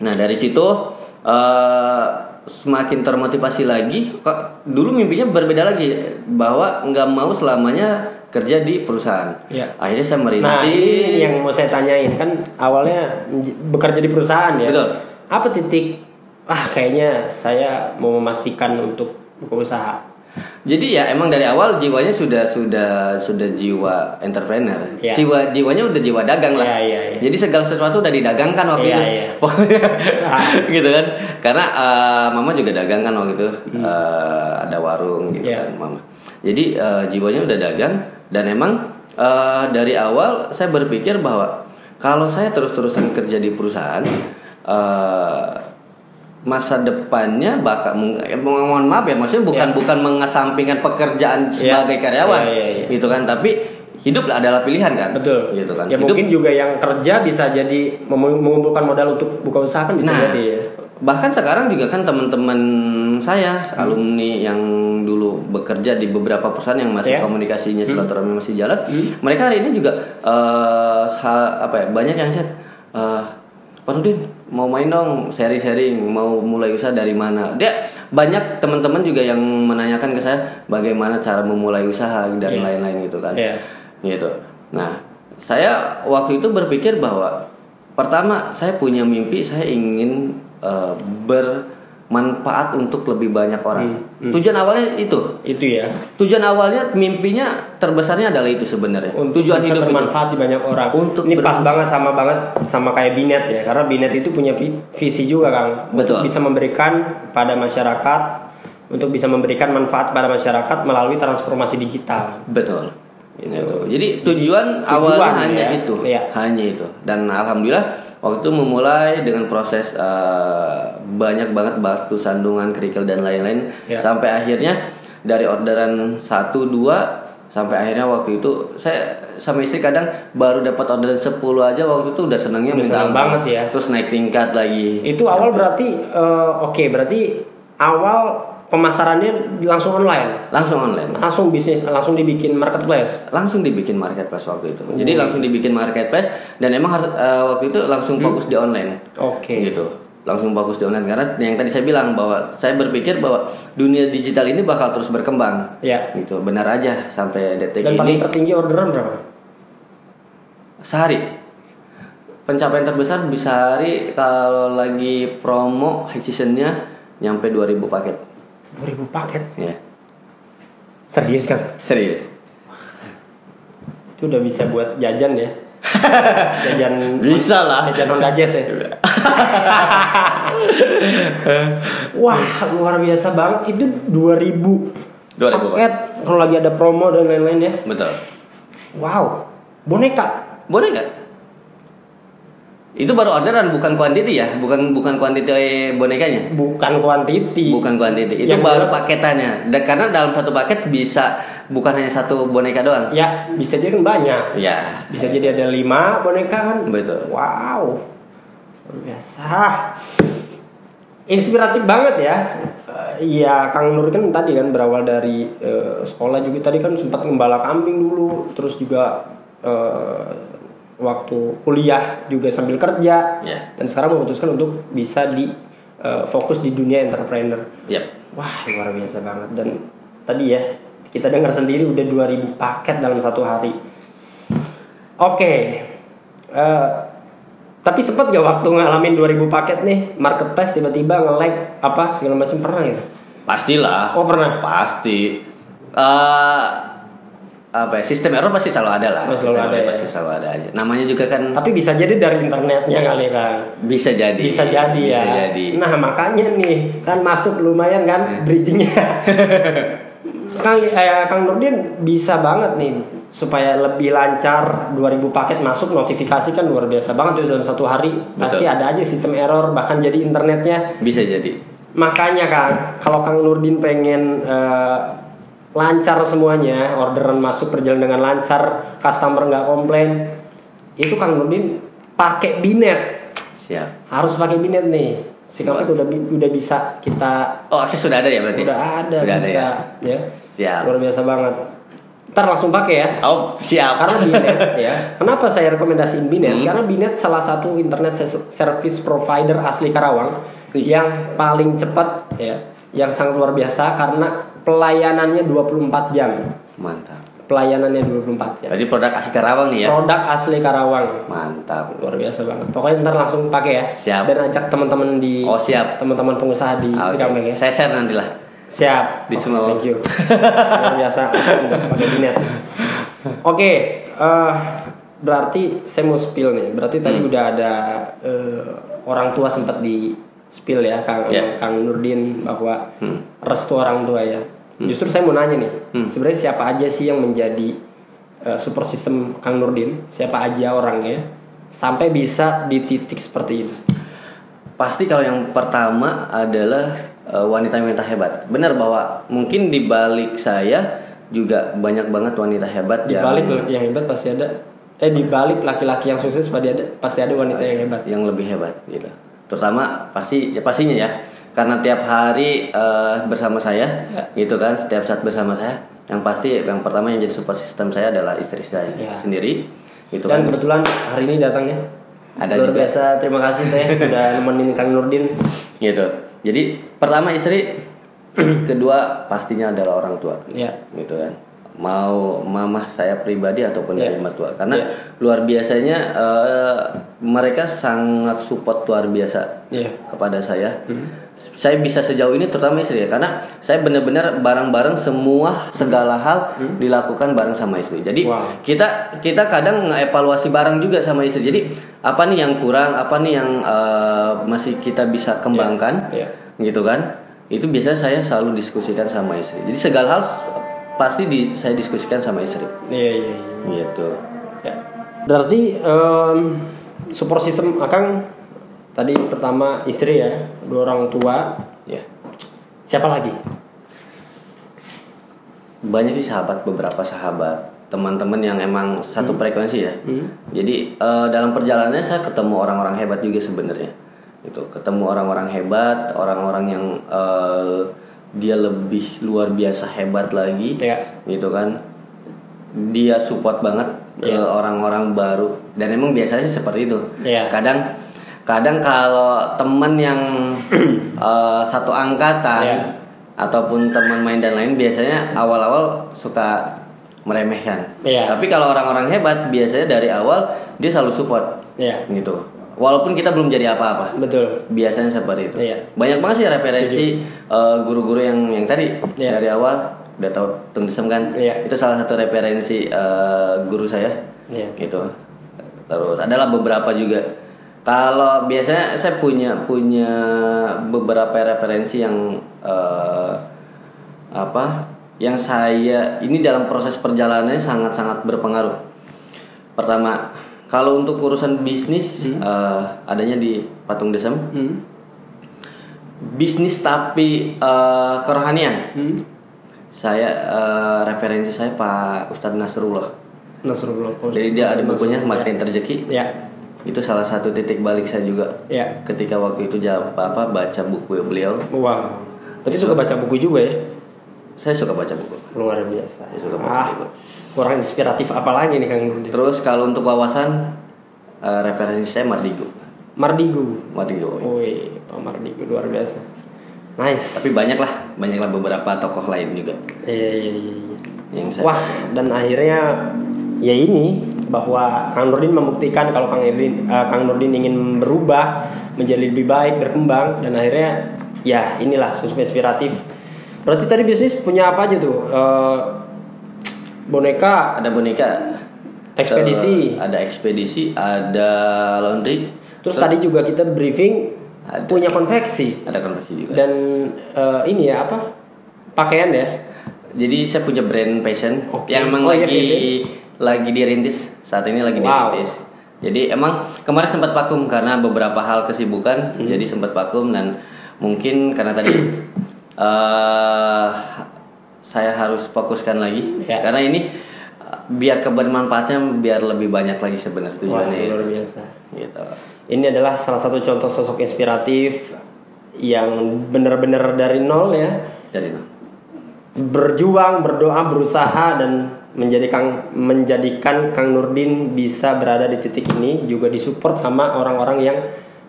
Nah, dari situ semakin termotivasi lagi. Dulu mimpinya berbeda lagi, bahwa nggak mau selamanya kerja di perusahaan. Akhirnya saya merintis. Nah, ini yang mau saya tanyain, kan awalnya bekerja di perusahaan ya. Betul. Apa titik kayaknya saya mau memastikan untuk buka usaha? Jadi ya emang dari awal jiwanya sudah jiwa entrepreneur. Jiwanya udah jiwa dagang lah. Jadi segala sesuatu udah didagangkan waktu itu. Gitu kan. Karena mama juga dagang kan waktu itu. Ada warung gitu kan mama. Jadi jiwanya udah dagang, dan emang dari awal saya berpikir bahwa kalau saya terus-terusan kerja di perusahaan, masa depannya bakal mohon maaf ya, maksudnya bukan mengesampingkan pekerjaan sebagai karyawan gitu kan, tapi hidup adalah pilihan kan. Betul. Gitu kan. Ya hidup, mungkin juga yang kerja bisa jadi mengumpulkan modal untuk buka usaha kan bisa jadi ya. Bahkan sekarang juga kan teman-teman saya alumni yang dulu bekerja di beberapa perusahaan yang masih komunikasinya silaturahmi masih jalan, mereka hari ini juga banyak yang chat, Pak Nurdin mau main dong, sharing, mau mulai usaha dari mana. Dia banyak teman-teman juga yang menanyakan ke saya bagaimana cara memulai usaha dan lain-lain gitu kan. Gitu. Nah, saya waktu itu berpikir bahwa pertama saya punya mimpi, saya ingin bermanfaat untuk lebih banyak orang. Tujuan awalnya itu ya. Tujuan awalnya, mimpinya terbesarnya adalah itu sebenarnya. Tujuan hidup bermanfaat di banyak orang. Ini pas banget sama kayak Binet ya, karena Binet itu punya visi juga Kang. Betul. Bisa memberikan pada masyarakat, untuk bisa memberikan manfaat pada masyarakat melalui transformasi digital. Betul. Gitu. Jadi tujuan awalnya hanya itu. Hanya itu. Dan alhamdulillah waktu itu memulai dengan proses banyak banget batu sandungan, kerikil dan lain-lain, sampai akhirnya dari orderan 1, 2 sampai akhirnya waktu itu saya sama istri kadang baru dapat orderan 10 aja waktu itu udah senangnya senang banget ya. Terus naik tingkat lagi. Itu awal berarti berarti awal pemasarannya langsung online. Langsung bisnis, langsung dibikin marketplace. Langsung dibikin marketplace waktu itu. Jadi langsung dibikin marketplace, dan emang waktu itu langsung fokus di online. Gitu. Langsung fokus di online, karena yang tadi saya bilang bahwa saya berpikir bahwa dunia digital ini bakal terus berkembang. Gitu. Benar aja sampai detik ini. Dan paling tertinggi orderan berapa? Sehari. pencapaian terbesar di sehari kalau lagi promo high seasonnya nyampe 2.000 paket. 2.000 paket? Ya. Serius kan? Serius. Itu udah bisa buat jajan ya. Jajan bisa lah. Jajan Honda Jazz ya. Wah, luar biasa banget. Itu 2.000 paket kalau lagi ada promo dan lain-lain ya. Betul. Wow. Boneka. Itu baru orderan, bukan kuantiti ya, bukan kuantiti bonekanya. Bukan kuantiti. Itu yang baru paketannya. Dan karena dalam satu paket bisa bukan hanya satu boneka doang. Ya, bisa jadi kan banyak. Ya. Bisa jadi ada 5 boneka kan. Betul. Wow. Luar biasa. Inspiratif banget ya. Iya, Kang Nur kan tadi kan berawal dari sekolah juga, tadi kan sempat ngembala kambing dulu, terus juga waktu kuliah juga sambil kerja, dan sekarang memutuskan untuk bisa fokus di dunia entrepreneur. Wah, luar biasa banget. Dan tadi ya kita dengar sendiri udah 2.000 paket dalam satu hari. Oke. Tapi sempat gak waktu ngalamin 2.000 paket nih marketplace tiba-tiba nge-lag apa segala macam, pernah gitu? Pastilah. Oh, pernah. Pasti. Sistem error pasti selalu ada lah. Pasti selalu ada aja. Namanya juga kan. Tapi bisa jadi dari internetnya kali kan. Bisa jadi ya. Nah, makanya nih kan masuk lumayan kan bridgingnya. Kang Nurdin bisa banget nih supaya lebih lancar 2.000 paket masuk, notifikasi kan luar biasa banget tuh dalam satu hari. Pasti ada aja sistem error, bahkan jadi internetnya. Bisa jadi. Makanya Kang, kalau Kang Nurdin pengen lancar semuanya, orderan masuk berjalan dengan lancar, customer nggak komplain, itu Kang Nurdin pakai Binet. Siap. Harus pakai Binet nih. Sikapnya udah bisa kita. Oh, akhirnya sudah ada ya berarti? Udah ada bisa ya. Siap. Luar biasa banget. Ntar langsung pakai ya. Oh, siap. Karena Binet ya. Kenapa saya rekomendasiin Binet? Karena Binet salah satu internet service provider asli Karawang yang paling cepat ya, yang sangat luar biasa karena pelayanannya 24 jam. Mantap. Pelayanannya 24 jam. Jadi produk asli Karawang nih ya? Produk asli Karawang. Mantap. Luar biasa banget. Pokoknya ntar langsung pakai ya. Siap. Dan ajak teman-teman di. Oh, siap. Teman-teman pengusaha di Cikampek ya. Saya share nanti lah. Siap. Di semua. Thank you. Luar biasa. Udah pakai Binet. Oke. Berarti saya mau spill nih. Berarti tadi udah ada orang tua sempat di spill ya, Kang Nurdin, bahwa restu orang tua ya. Justru saya mau nanya nih, sebenarnya siapa aja sih yang menjadi support system Kang Nurdin? Siapa aja orangnya sampai bisa di titik seperti ini? Pasti kalau yang pertama adalah wanita-wanita hebat. Benar bahwa mungkin di balik saya juga banyak banget wanita hebat. Di balik laki yang hebat pasti ada. Di balik laki-laki yang sukses pasti ada wanita yang hebat. Yang lebih hebat gitu. Terutama pastinya ya. Karena tiap hari bersama saya, gitu kan, setiap saat bersama saya, yang pasti yang pertama yang jadi support system saya adalah istri saya sendiri. Gitu. Dan kebetulan hari ini datangnya. Ada luar juga. Biasa, terima kasih Teh udah nemenin Kang Nurdin. Gitu. Jadi pertama istri, kedua pastinya adalah orang tua. Gitu kan. Mau mamah saya pribadi ataupun dari mertua, karena luar biasanya mereka sangat support luar biasa kepada saya. Saya bisa sejauh ini terutama istri ya, karena saya benar-benar bareng-bareng segala hal dilakukan bareng sama istri. Jadi kita kadang ngevaluasi bareng juga sama istri. Jadi apa nih yang kurang, apa nih yang masih kita bisa kembangkan, gitu kan? Itu biasanya saya selalu diskusikan sama istri. Jadi segala hal pasti saya diskusikan sama istri. Iya. Gitu. Ya. Berarti support system Akang tadi pertama istri ya, 2 orang tua. Ya. Siapa lagi? Banyak sih beberapa sahabat, teman-teman yang emang satu frekuensi ya. Jadi dalam perjalanannya saya ketemu orang-orang hebat juga sebenarnya. Itu ketemu orang-orang hebat, orang-orang yang dia lebih luar biasa hebat lagi, gitu kan. Dia support banget ke orang-orang baru, dan emang biasanya seperti itu. Kadang kalau teman yang satu angkatan ataupun teman main dan lain, biasanya awal-awal suka meremehkan. Iya. Tapi kalau orang-orang hebat biasanya dari awal dia selalu support. Iya. Gitu. Walaupun kita belum jadi apa-apa. Betul. Biasanya seperti itu. Iya. Banyak banget sih referensi guru-guru yang tadi Iya. dari awal udah tahu Tung Desem kan. Iya. Itu salah satu referensi guru saya. Iya. Gitu. Terus adalah beberapa juga. Kalau biasanya saya punya beberapa referensi yang yang saya ini dalam proses perjalanannya sangat-sangat berpengaruh. Pertama, kalau untuk urusan bisnis adanya di Patung Desem. Bisnis tapi kerohanian. Saya referensi saya Pak Ustadz Nasrullah. Jadi dia ada bukunya Makin Rezeki. Ya. Itu salah satu titik balik saya juga. Ya. Ketika waktu itu baca buku beliau. Wow. Berarti suka baca buku juga ya? Saya suka baca buku. Luar biasa. Saya suka baca buku. Kurang inspiratif apa lagi nih Kang Nurdin? Terus kalau untuk wawasan referensi saya Mardigu. Wih, Pak Mardigu luar biasa. Nice. Tapi banyaklah beberapa tokoh lain juga. Iya. Yang saya Wah, dan akhirnya ya ini bahwa Kang Nurdin membuktikan kalau Kang Nurdin ingin berubah menjadi lebih baik, berkembang, dan akhirnya ya inilah sosok inspiratif. Berarti tadi bisnis punya apa aja tuh? Boneka, ada boneka, ekspedisi, ada ekspedisi, ada laundry. Terus tadi juga kita briefing punya konveksi. Ada konveksi juga. Dan ini ya apa? Pakaian ya. Jadi saya punya brand fashion yang emang lagi dirintis saat ini lagi dirintis. Jadi emang kemarin sempat vakum karena beberapa hal kesibukan, jadi sempat vakum dan mungkin karena tadi saya harus fokuskan lagi karena ini biar kebermanfaatnya biar lebih banyak lagi sebenarnya tujuannya. Wah, luar biasa. Gitu. Ini adalah salah satu contoh sosok inspiratif yang benar-benar dari nol ya. Dari nol. Berjuang, berdoa, berusaha dan menjadikan Kang Nurdin bisa berada di titik ini, juga disupport sama orang-orang yang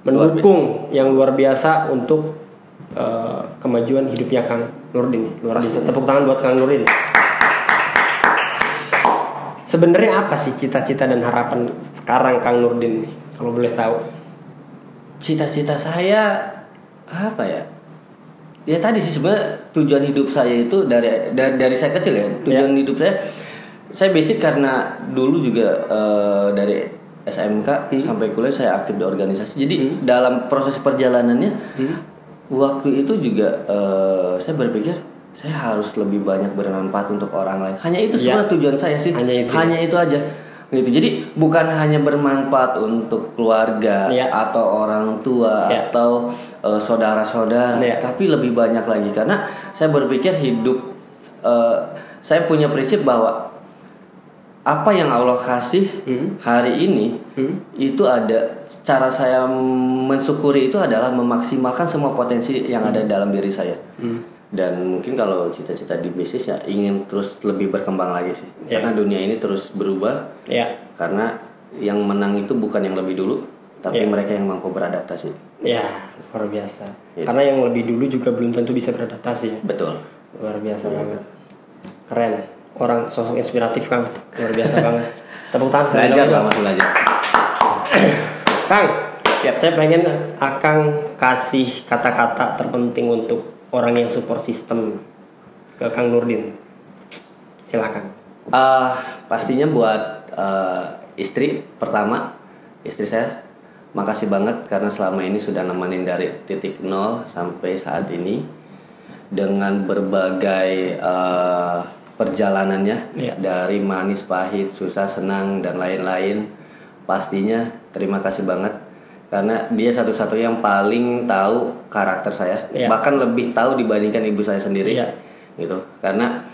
mendukung yang luar biasa untuk kemajuan hidupnya Kang Nurdin. Luar biasa. Tepuk tangan buat Kang Nurdin. Sebenarnya apa sih cita-cita dan harapan sekarang Kang Nurdin nih? Kalau boleh tahu. Cita-cita saya apa ya? Ya tadi sih sebenarnya tujuan hidup saya itu dari saya kecil ya. Tujuan hidup saya basic karena dulu juga dari SMK sampai kuliah saya aktif di organisasi. Jadi dalam proses perjalanannya waktu itu juga saya berpikir saya harus lebih banyak bermanfaat untuk orang lain. Hanya itu sebenarnya tujuan saya sih. Hanya itu aja. Gitu. Jadi bukan hanya bermanfaat untuk keluarga atau orang tua atau saudara-saudara, tapi lebih banyak lagi karena saya berpikir hidup saya punya prinsip bahwa apa yang Allah kasih hari ini itu ada cara saya mensyukuri itu adalah memaksimalkan semua potensi yang ada dalam diri saya. Dan mungkin kalau cita-cita di bisnis ya ingin terus lebih berkembang lagi sih. Karena dunia ini terus berubah. Karena yang menang itu bukan yang lebih dulu, tapi mereka yang mampu beradaptasi. Ya, luar biasa. Karena yang lebih dulu juga belum tentu bisa beradaptasi ya. Betul. Luar biasa banget. Keren. Orang sosok inspiratif Kang. Luar biasa banget. Tepuk tangan. Belajar. Kang, saya pengen Akang kasih kata-kata terpenting untuk orang yang support sistem ke Kang Nurdin. Silakan. Pastinya buat istri saya, makasih banget karena selama ini sudah nemenin dari titik nol sampai saat ini dengan berbagai perjalanannya dari manis, pahit, susah, senang dan lain-lain. Pastinya terima kasih banget. Karena dia satu-satunya yang paling tahu karakter saya, bahkan lebih tahu dibandingkan ibu saya sendiri, gitu. Karena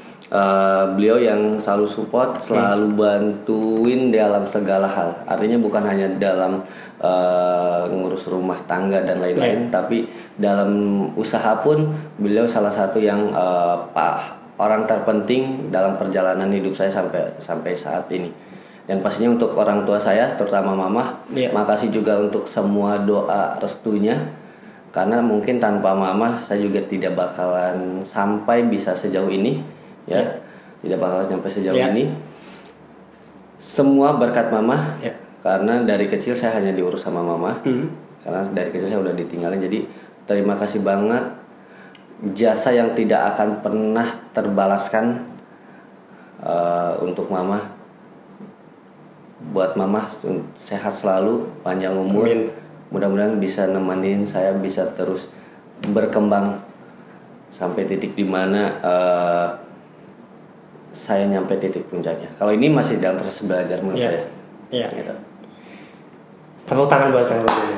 beliau yang selalu support, selalu bantuin dalam segala hal. Artinya bukan hanya dalam ngurus rumah tangga dan lain-lain, tapi dalam usaha pun beliau salah satu yang orang terpenting dalam perjalanan hidup saya sampai saat ini. Dan pastinya untuk orang tua saya, terutama mama, makasih juga untuk semua doa restunya. Karena mungkin tanpa mama saya juga tidak bakalan sampai bisa sejauh ini, ya. tidak bakal sampai sejauh ini. Semua berkat mama, karena dari kecil saya hanya diurus sama mama. Karena dari kecil saya udah ditinggalin, jadi terima kasih banget, jasa yang tidak akan pernah terbalaskan untuk mama. Buat mama sehat selalu, panjang umur. Amin. Mudah-mudahan bisa nemenin saya bisa terus berkembang sampai titik dimana saya nyampe titik puncaknya. Kalau ini masih dalam proses belajar menurut saya. Iya. Gitu. Tepuk tangan buat Kang Nurdin.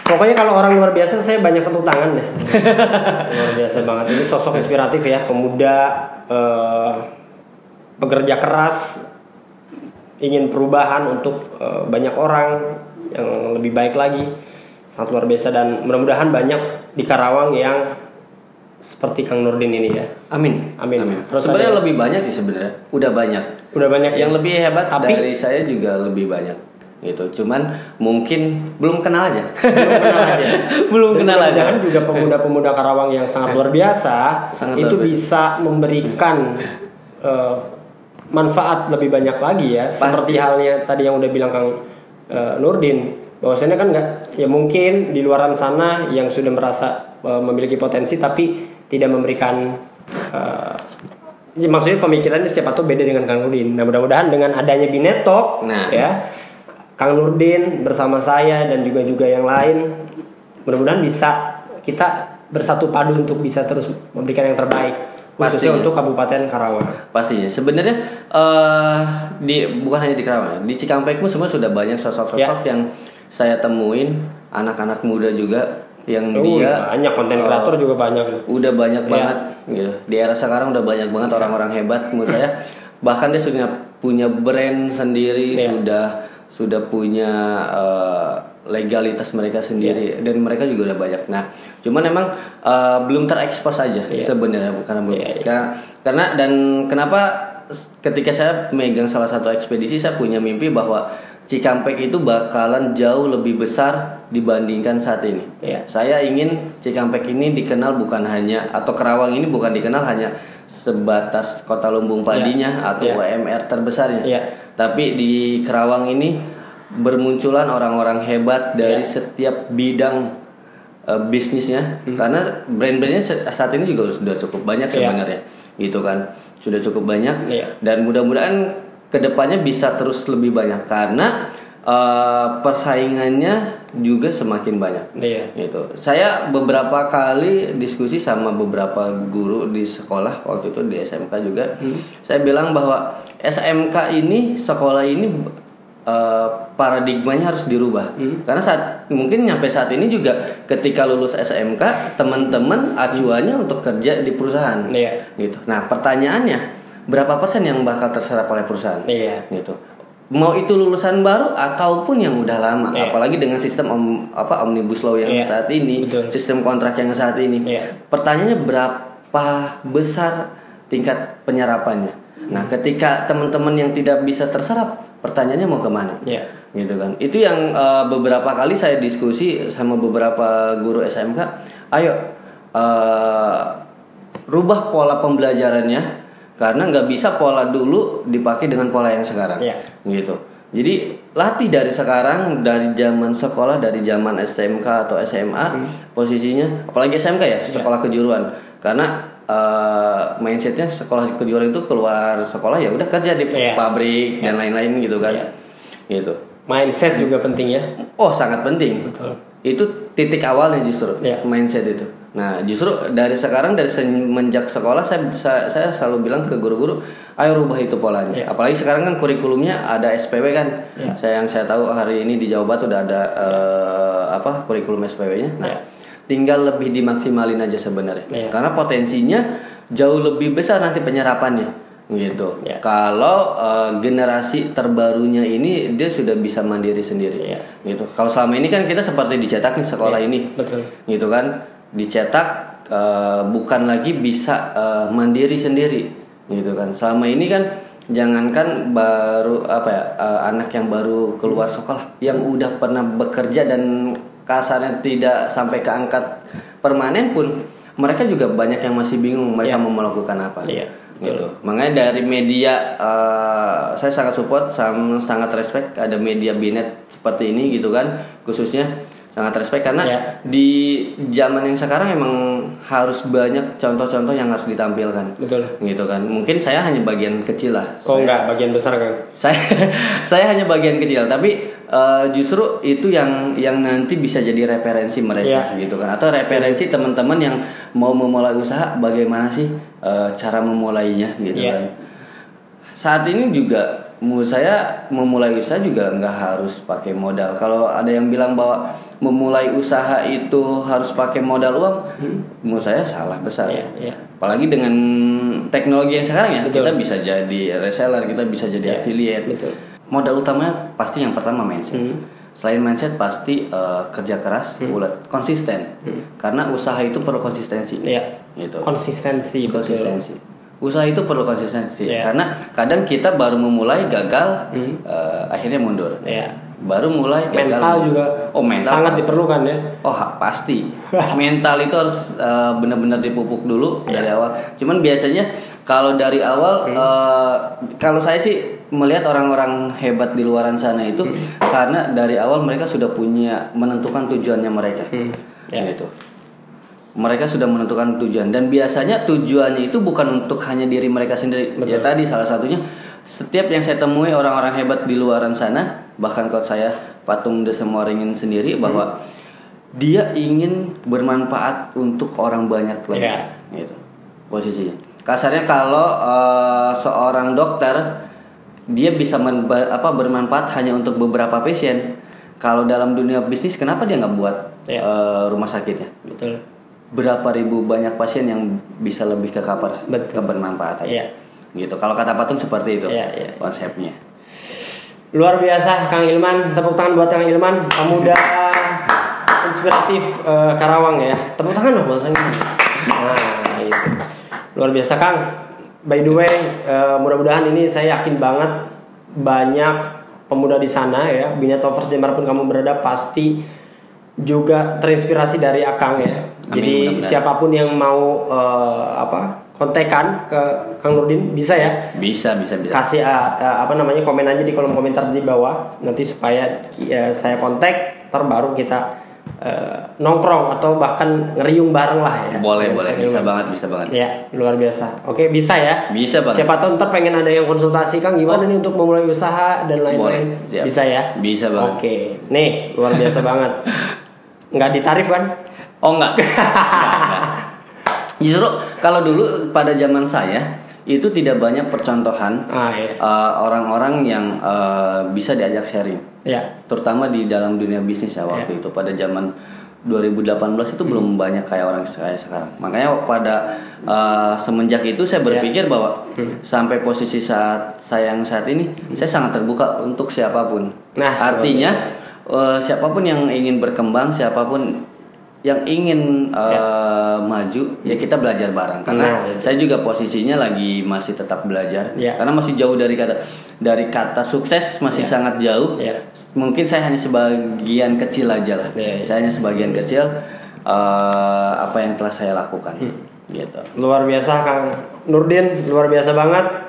Pokoknya kalau orang luar biasa saya banyak tepuk tangan deh. Luar biasa banget. Ini sosok inspiratif ya, pemuda, pekerja keras, ingin perubahan untuk banyak orang yang lebih baik lagi. Sangat luar biasa dan mudah-mudahan banyak di Karawang yang seperti Kang Nurdin ini ya. Amin. Sebenarnya lebih banyak sih sebenarnya. Udah banyak. Yang lebih hebat tapi dari saya juga lebih banyak. Gitu. Cuman mungkin belum kenal aja. belum kenal aja. Dan juga pemuda-pemuda Karawang yang sangat luar biasa bisa memberikan manfaat lebih banyak lagi ya. Pasti. Seperti halnya tadi yang udah bilang Kang Nurdin, bahwasanya kan nggak ya mungkin di luaran sana yang sudah merasa memiliki potensi tapi tidak memberikan maksudnya pemikirannya siapa tuh beda dengan Kang Nurdin. Nah mudah-mudahan dengan adanya Binetok ya Kang Nurdin bersama saya dan juga yang lain mudah-mudahan bisa kita bersatu padu untuk bisa terus memberikan yang terbaik khususnya untuk Kabupaten Karawang. Pastinya sebenarnya bukan hanya di Karawang, di Cikampekmu semua sudah banyak sosok-sosok yang saya temuin, anak-anak muda juga yang dia banyak konten kreator juga banyak. Udah banyak banget gitu. Di era sekarang udah banyak banget orang-orang hebat menurut saya. Bahkan dia sudah punya brand sendiri, sudah punya legalitas mereka sendiri dan mereka juga udah banyak. Nah, cuman emang belum terekspos aja sebenarnya karena dan kenapa ketika saya megang salah satu ekspedisi saya punya mimpi bahwa Cikampek itu bakalan jauh lebih besar dibandingkan saat ini. Saya ingin Cikampek ini dikenal bukan hanya atau Karawang ini bukan dikenal hanya sebatas kota lumbung padinya atau UMR terbesarnya. Tapi di Karawang ini bermunculan orang-orang hebat dari setiap bidang bisnisnya. Karena brand-brandnya saat ini juga sudah cukup banyak sebenarnya. Gitu kan. Sudah cukup banyak dan mudah-mudahan kedepannya bisa terus lebih banyak karena persaingannya juga semakin banyak. Gitu. Saya beberapa kali diskusi sama beberapa guru di sekolah waktu itu di SMK juga. Saya bilang bahwa SMK ini sekolah ini paradigmanya harus dirubah. Karena mungkin sampai saat ini juga ketika lulus SMK teman-teman acuannya untuk kerja di perusahaan. Gitu. Nah pertanyaannya berapa persen yang bakal terserap oleh perusahaan? Gitu. Mau itu lulusan baru ataupun yang udah lama, apalagi dengan sistem omnibus law yang saat ini, sistem kontrak yang saat ini. Pertanyaannya berapa besar tingkat penyerapannya? Nah, ketika teman-teman yang tidak bisa terserap, pertanyaannya mau kemana? Gitu kan? Itu yang beberapa kali saya diskusi sama beberapa guru SMK. Ayo rubah pola pembelajarannya. Karena nggak bisa pola dulu dipakai dengan pola yang sekarang, gitu. Jadi latih dari sekarang, dari zaman sekolah, dari zaman SMK atau SMA, posisinya, apalagi SMK ya, sekolah kejuruan. Karena mindsetnya sekolah kejuruan itu keluar sekolah ya udah kerja di pabrik dan lain-lain gitu kan, gitu. Mindset juga penting ya. Oh sangat penting. Betul. Itu titik awalnya justru mindset itu. Nah justru dari sekarang dari semenjak sekolah saya selalu bilang ke guru-guru, ayo rubah itu polanya. Apalagi sekarang kan kurikulumnya ada SPW kan. Yang saya tahu hari ini di Jawa Barat udah ada kurikulum SPW-nya. Nah tinggal lebih dimaksimalin aja sebenarnya. Karena potensinya jauh lebih besar nanti penyerapannya. Gitu. Kalau generasi terbarunya ini dia sudah bisa mandiri sendiri. Gitu. Kalau selama ini kan kita seperti dicetak nih sekolah ini. Betul. Gitu kan. Dicetak bukan lagi bisa mandiri sendiri. Gitu kan. Selama ini kan jangankan baru anak yang baru keluar sekolah yang udah pernah bekerja dan kasarnya tidak sampai ke angkat permanen pun mereka juga banyak yang masih bingung mereka mau melakukan apa. Gitu. Makanya dari media saya sangat support, sangat respect ada media Binet seperti ini gitu kan, khususnya sangat respect karena di zaman yang sekarang emang harus banyak contoh-contoh yang harus ditampilkan. Betul. Gitu kan. Mungkin saya hanya bagian kecil lah. Enggak, bagian besar kan. Saya hanya bagian kecil, tapi justru itu yang nanti bisa jadi referensi mereka gitu kan, atau referensi teman-teman yang mau memulai usaha bagaimana sih cara memulainya gitu kan. Saat ini juga menurut saya memulai usaha juga nggak harus pakai modal. Kalau ada yang bilang bahwa memulai usaha itu harus pakai modal uang, menurut saya salah besar. Apalagi dengan teknologi yang sekarang ya, kita bisa jadi reseller, kita bisa jadi affiliate. Modal utamanya pasti yang pertama mindset. Selain mindset pasti kerja keras, konsisten. Karena usaha itu perlu konsistensi. Gitu. Konsistensi. Usaha itu perlu konsistensi karena kadang kita baru memulai gagal, akhirnya mundur. Baru mulai gagal. Mental juga mental sangat diperlukan ya. Pasti. Mental itu harus benar-benar dipupuk dulu dari awal. Cuman biasanya kalau dari awal kalau saya sih melihat orang-orang hebat di luaran sana itu karena dari awal mereka sudah menentukan tujuannya mereka. Gitu. Mereka sudah menentukan tujuan dan biasanya tujuannya itu bukan untuk hanya diri mereka sendiri. Ya tadi salah satunya setiap yang saya temui orang-orang hebat di luaran sana, bahkan coach saya Patung Desemoringin sendiri bahwa dia ingin bermanfaat untuk orang banyak lagi. Gitu. Posisinya. Kasarnya kalau seorang dokter dia bisa bermanfaat hanya untuk beberapa pasien. Kalau dalam dunia bisnis kenapa dia nggak buat rumah sakitnya? Betul. Berapa ribu banyak pasien yang bisa lebih ke kebermanfaatan. Gitu. Kalau kata Patung seperti itu konsepnya. Luar biasa Kang Ilman, tepuk tangan buat Kang Ilman, pemuda inspiratif Karawang ya. Tepuk tangan dong buat Kang Ilman. Nah, itu. Luar biasa Kang. By the way, mudah-mudahan ini saya yakin banget banyak pemuda di sana ya, Binet Lovers dimanapun kamu berada pasti juga terinspirasi dari Akang ya. Jadi mudah-mudahan. Siapapun yang mau kontekan ke Kang Nurdin bisa ya? Bisa. Kasih komen aja di kolom komentar di bawah nanti supaya saya kontak, terbaru kita nongkrong atau bahkan ngeriung bareng lah ya. Boleh, bisa banget. Ya, luar biasa. Oke, bisa ya? Bisa banget. Siapa tahu ntar pengen ada yang konsultasi Kang gimana nih untuk memulai usaha dan lain-lain. Bisa ya? Bisa banget. Oke, nih luar biasa banget. Nggak ditarif kan? Enggak. Justru kalau dulu pada zaman saya itu tidak banyak percontohan orang-orang yang bisa diajak sharing. Terutama di dalam dunia bisnis ya waktu itu pada zaman 2018 itu belum banyak kayak orang kayak sekarang. Makanya pada semenjak itu saya berpikir bahwa sampai posisi saat ini saya sangat terbuka untuk siapapun. Artinya siapapun yang ingin berkembang, siapapun yang ingin maju ya kita belajar bareng karena saya juga posisinya lagi masih tetap belajar karena masih jauh dari kata sukses masih sangat jauh. Mungkin saya hanya sebagian kecil aja lah. Saya hanya sebagian kecil apa yang telah saya lakukan. Gitu. Luar biasa Kang Nurdin, luar biasa banget.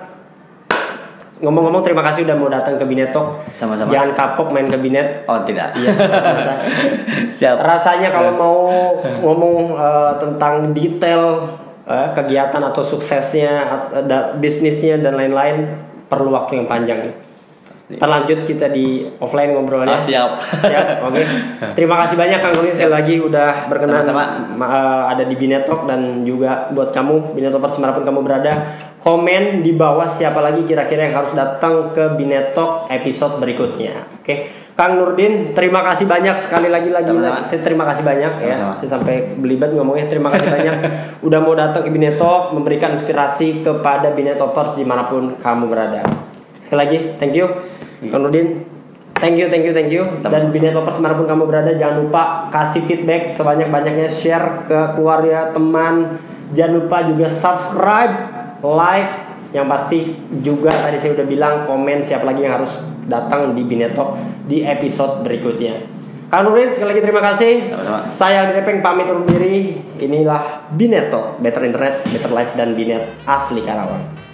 Ngomong-ngomong terima kasih udah mau datang ke Binet Talk. Sama-sama. Jangan kapok main ke Binet. Oh tidak. Iya. Siap. Rasanya kalau mau ngomong tentang detail kegiatan atau suksesnya, bisnisnya dan lain-lain perlu waktu yang panjang. Terlanjut kita di offline ngobrolnya. Siap. Oke. Terima kasih banyak Kang Nurdin sekali lagi udah berkenan ada di Binet Talk dan juga buat kamu Binet Talkers dimanapun kamu berada. Komen di bawah siapa lagi kira-kira yang harus datang ke Binet Talk episode berikutnya. Oke. Kang Nurdin, terima kasih banyak sekali lagi. Saya terima kasih banyak ya. Saya sampai belibet ngomongnya. Terima kasih banyak udah mau datang ke Binet Talk memberikan inspirasi kepada Binet Talkers dimanapun kamu berada. Sekali lagi, thank you Kang Nurdin. Thank you. Dan Binet Lovers dimanapun kamu berada, jangan lupa kasih feedback sebanyak-banyaknya, share ke keluarga, teman. Jangan lupa juga subscribe, like, yang pasti juga tadi saya udah bilang komen siapa lagi yang harus datang di Binet Talk di episode berikutnya. Kang Nurdin sekali lagi terima kasih. Sama-sama. Saya Aldi Depeng pamit undur diri. Inilah Binet Talk, Better Internet, Better Life dan Binet asli Karawang.